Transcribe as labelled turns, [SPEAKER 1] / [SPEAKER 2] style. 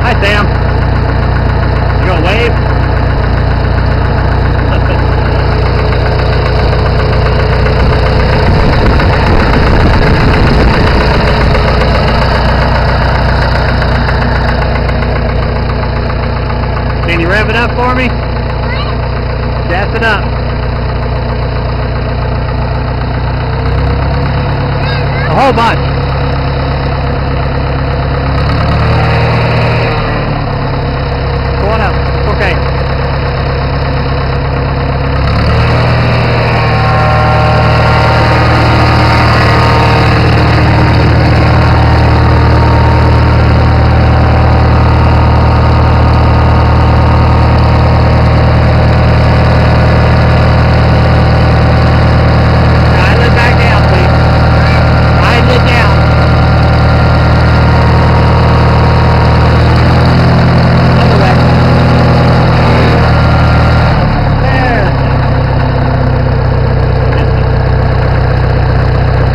[SPEAKER 1] Hi, Sam. You gonna wave? Can you rev it up for me? Gas it up. A whole bunch.